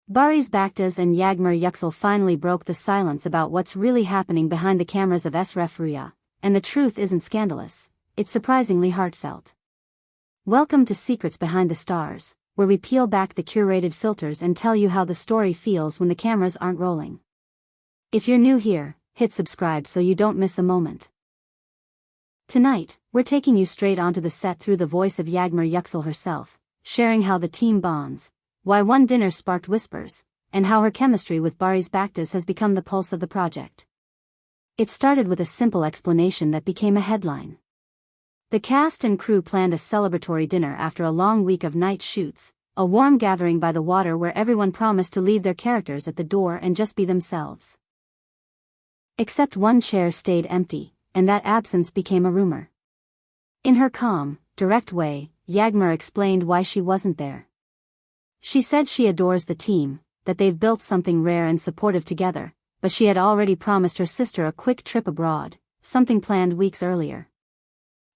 Baris Baktas and Yağmur Yüksel finally broke the silence about what's really happening behind the cameras of SRF Rüya, and the truth isn't scandalous, it's surprisingly heartfelt. Welcome to Secrets Behind the Stars, where we peel back the curated filters and tell you how the story feels when the cameras aren't rolling. If you're new here, hit subscribe so you don't miss a moment. Tonight, we're taking you straight onto the set through the voice of Yağmur Yüksel herself, sharing how the team bonds, why one dinner sparked whispers, and how her chemistry with Baris Baktas has become the pulse of the project. It started with a simple explanation that became a headline. The cast and crew planned a celebratory dinner after a long week of night shoots, a warm gathering by the water where everyone promised to leave their characters at the door and just be themselves. Except one chair stayed empty, and that absence became a rumor. In her calm, direct way, Yağmur explained why she wasn't there. She said she adores the team, that they've built something rare and supportive together, but she had already promised her sister a quick trip abroad, something planned weeks earlier.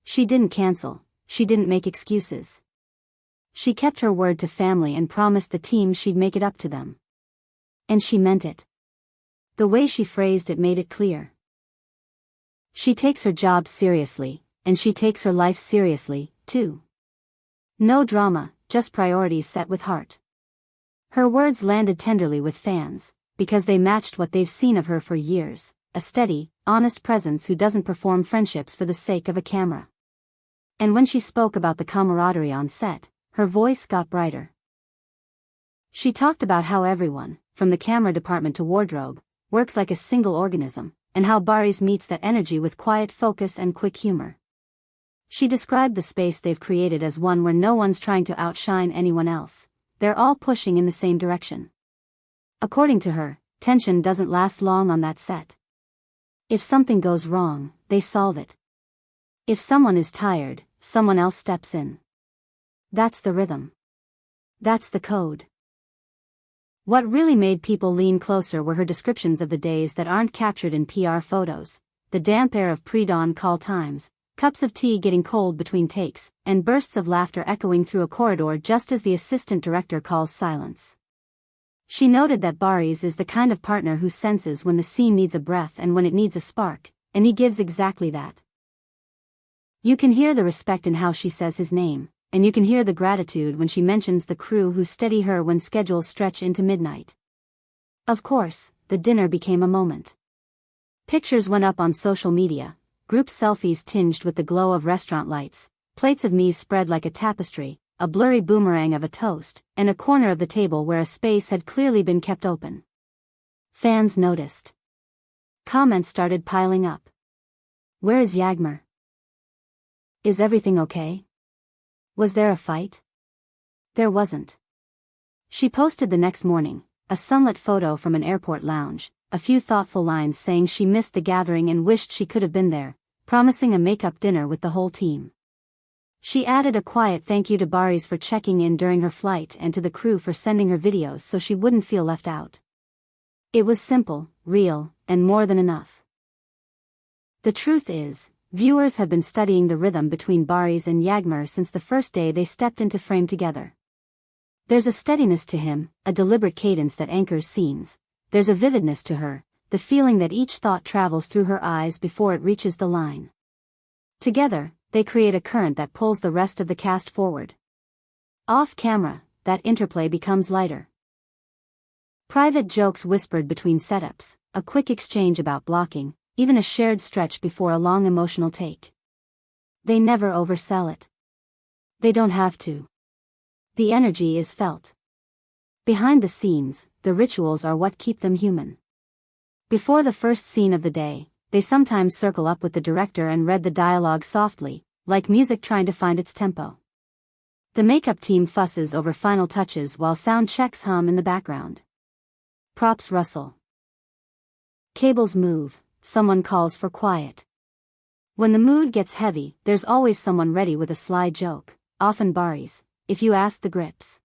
She didn't cancel, she didn't make excuses. She kept her word to family and promised the team she'd make it up to them. And she meant it. The way she phrased it made it clear. She takes her job seriously, and she takes her life seriously, too. No drama, just priorities set with heart. Her words landed tenderly with fans, because they matched what they've seen of her for years, a steady, honest presence who doesn't perform friendships for the sake of a camera. And when she spoke about the camaraderie on set, her voice got brighter. She talked about how everyone, from the camera department to wardrobe, works like a single organism, and how Baris meets that energy with quiet focus and quick humor. She described the space they've created as one where no one's trying to outshine anyone else, they're all pushing in the same direction. According to her, tension doesn't last long on that set. If something goes wrong, they solve it. If someone is tired, someone else steps in. That's the rhythm. That's the code. What really made people lean closer were her descriptions of the days that aren't captured in PR photos, the damp air of pre-dawn call times, cups of tea getting cold between takes, and bursts of laughter echoing through a corridor just as the assistant director calls silence. She noted that Baris is the kind of partner who senses when the scene needs a breath and when it needs a spark, and he gives exactly that. You can hear the respect in how she says his name, and you can hear the gratitude when she mentions the crew who steady her when schedules stretch into midnight. Of course, the dinner became a moment. Pictures went up on social media, group selfies tinged with the glow of restaurant lights, plates of mise spread like a tapestry, a blurry boomerang of a toast, and a corner of the table where a space had clearly been kept open. Fans noticed. Comments started piling up. Where is Yağmur? Is everything okay? Was there a fight? There wasn't. She posted the next morning, a sunlit photo from an airport lounge, a few thoughtful lines saying she missed the gathering and wished she could have been there, promising a make-up dinner with the whole team. She added a quiet thank you to Baris for checking in during her flight and to the crew for sending her videos so she wouldn't feel left out. It was simple, real, and more than enough. The truth is, viewers have been studying the rhythm between Baris and Yağmur since the first day they stepped into frame together. There's a steadiness to him, a deliberate cadence that anchors scenes. There's a vividness to her, the feeling that each thought travels through her eyes before it reaches the line. Together, they create a current that pulls the rest of the cast forward. Off camera, that interplay becomes lighter. Private jokes whispered between setups, a quick exchange about blocking, even a shared stretch before a long emotional take. They never oversell it. They don't have to. The energy is felt. Behind the scenes, the rituals are what keep them human. Before the first scene of the day, they sometimes circle up with the director and read the dialogue softly, like music trying to find its tempo. The makeup team fusses over final touches while sound checks hum in the background. Props rustle. Cables move. Someone calls for quiet. When the mood gets heavy, there's always someone ready with a sly joke, often Baris, if you ask the grips.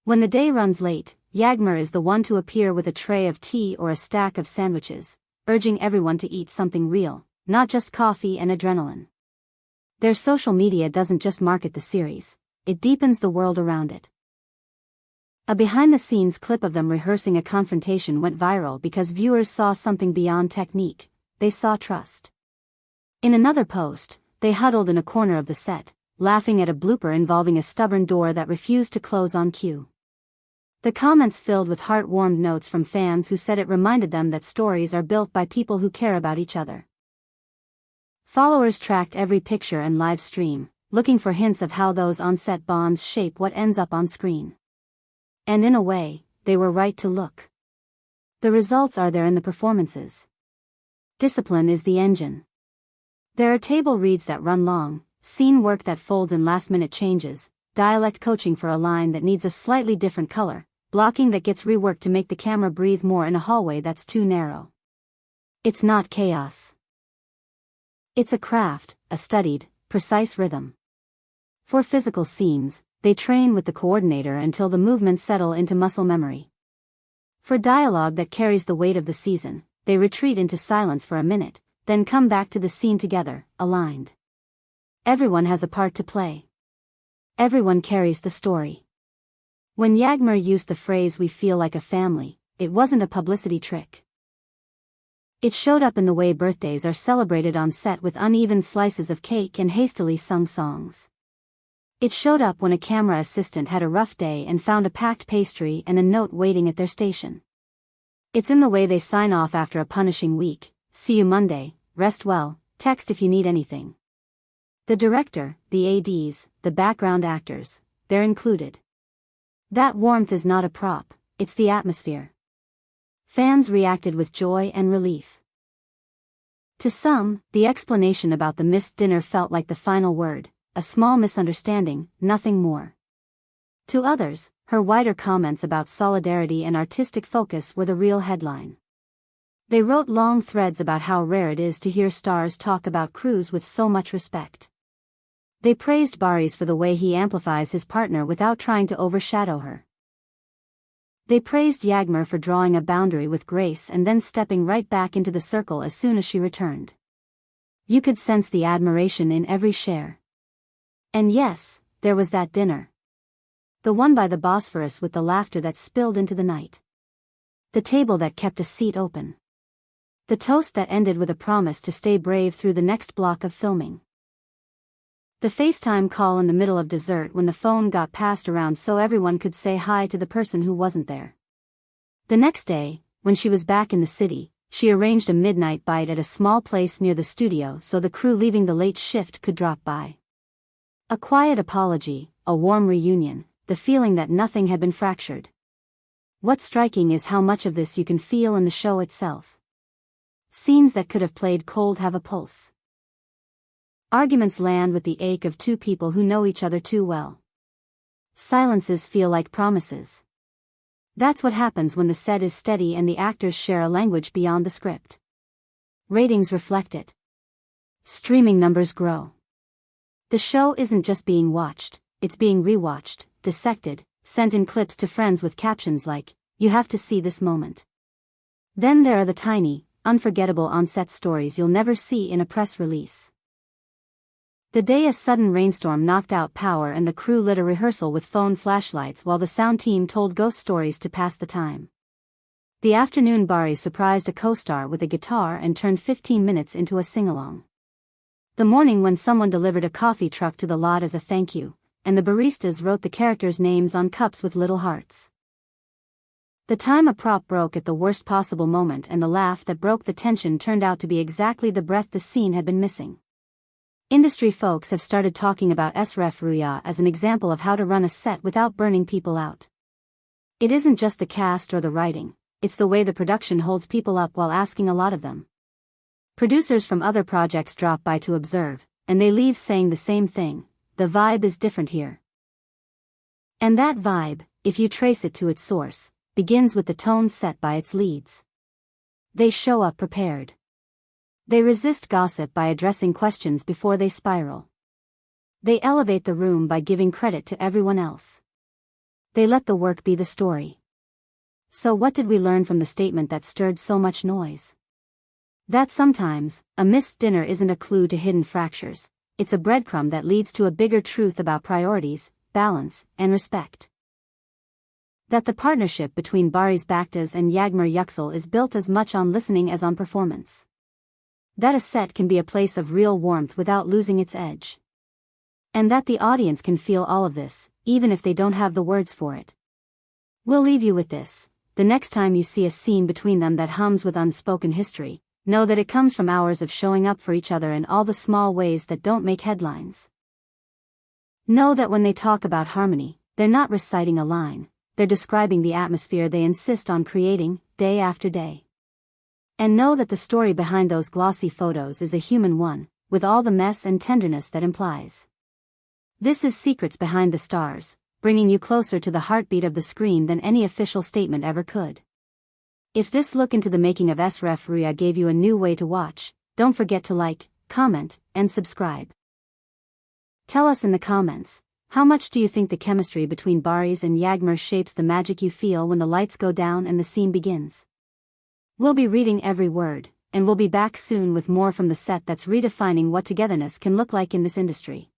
When the day runs late, Yağmur is the one to appear with a tray of tea or a stack of sandwiches, urging everyone to eat something real, not just coffee and adrenaline. Their social media doesn't just market the series, it deepens the world around it. A behind-the-scenes clip of them rehearsing a confrontation went viral because viewers saw something beyond technique. They saw trust. In another post, they huddled in a corner of the set, laughing at a blooper involving a stubborn door that refused to close on cue. The comments filled with heart-warmed notes from fans who said it reminded them that stories are built by people who care about each other. Followers tracked every picture and live stream, looking for hints of how those on-set bonds shape what ends up on screen. And in a way, they were right to look. The results are there in the performances. Discipline is the engine. There are table reads that run long, scene work that folds in last-minute changes, dialect coaching for a line that needs a slightly different color, blocking that gets reworked to make the camera breathe more in a hallway that's too narrow. It's not chaos. It's a craft, a studied, precise rhythm. For physical scenes, they train with the coordinator until the movements settle into muscle memory. For dialogue that carries the weight of the season, they retreat into silence for a minute, then come back to the scene together, aligned. Everyone has a part to play. Everyone carries the story. When Yağmur used the phrase "we feel like a family," it wasn't a publicity trick. It showed up in the way birthdays are celebrated on set with uneven slices of cake and hastily sung songs. It showed up when a camera assistant had a rough day and found a packed pastry and a note waiting at their station. It's in the way they sign off after a punishing week: "See you Monday, rest well, text if you need anything." The director, the ADs, the background actors, they're included. That warmth is not a prop, it's the atmosphere. Fans reacted with joy and relief. To some, the explanation about the missed dinner felt like the final word, a small misunderstanding, nothing more. To others, her wider comments about solidarity and artistic focus were the real headline. They wrote long threads about how rare it is to hear stars talk about crews with so much respect. They praised Barış for the way he amplifies his partner without trying to overshadow her. They praised Yağmur for drawing a boundary with grace and then stepping right back into the circle as soon as she returned. You could sense the admiration in every share. And yes, there was that dinner. The one by the Bosphorus with the laughter that spilled into the night. The table that kept a seat open. The toast that ended with a promise to stay brave through the next block of filming. The FaceTime call in the middle of dessert when the phone got passed around so everyone could say hi to the person who wasn't there. The next day, when she was back in the city, she arranged a midnight bite at a small place near the studio so the crew leaving the late shift could drop by. A quiet apology, a warm reunion, the feeling that nothing had been fractured. What's striking is how much of this you can feel in the show itself. Scenes that could have played cold have a pulse. Arguments land with the ache of two people who know each other too well. Silences feel like promises. That's what happens when the set is steady and the actors share a language beyond the script. Ratings reflect it. Streaming numbers grow. The show isn't just being watched, it's being rewatched, dissected, sent in clips to friends with captions like, "You have to see this moment." Then there are the tiny, unforgettable on-set stories you'll never see in a press release. The day a sudden rainstorm knocked out power and the crew lit a rehearsal with phone flashlights while the sound team told ghost stories to pass the time. The afternoon Barış surprised a co-star with a guitar and turned 15 minutes into a sing-along. The morning when someone delivered a coffee truck to the lot as a thank you, and the baristas wrote the characters' names on cups with little hearts. The time a prop broke at the worst possible moment and the laugh that broke the tension turned out to be exactly the breath the scene had been missing. Industry folks have started talking about Esref as an example of how to run a set without burning people out. It isn't just the cast or the writing, it's the way the production holds people up while asking a lot of them. Producers from other projects drop by to observe, and they leave saying the same thing: the vibe is different here. And that vibe, if you trace it to its source, begins with the tone set by its leads. They show up prepared. They resist gossip by addressing questions before they spiral. They elevate the room by giving credit to everyone else. They let the work be the story. So what did we learn from the statement that stirred so much noise? That sometimes, a missed dinner isn't a clue to hidden fractures, it's a breadcrumb that leads to a bigger truth about priorities, balance, and respect. That the partnership between Baris Baktas and Yağmur Yüksel is built as much on listening as on performance. That a set can be a place of real warmth without losing its edge. And that the audience can feel all of this, even if they don't have the words for it. We'll leave you with this: the next time you see a scene between them that hums with unspoken history, know that it comes from hours of showing up for each other in all the small ways that don't make headlines. Know that when they talk about harmony, they're not reciting a line, they're describing the atmosphere they insist on creating, day after day. And know that the story behind those glossy photos is a human one, with all the mess and tenderness that implies. This is Secrets Behind the Stars, bringing you closer to the heartbeat of the screen than any official statement ever could. If this look into the making of Esrefria gave you a new way to watch, don't forget to like, comment, and subscribe. Tell us in the comments, how much do you think the chemistry between Baris and Yağmur shapes the magic you feel when the lights go down and the scene begins? We'll be reading every word, and we'll be back soon with more from the set that's redefining what togetherness can look like in this industry.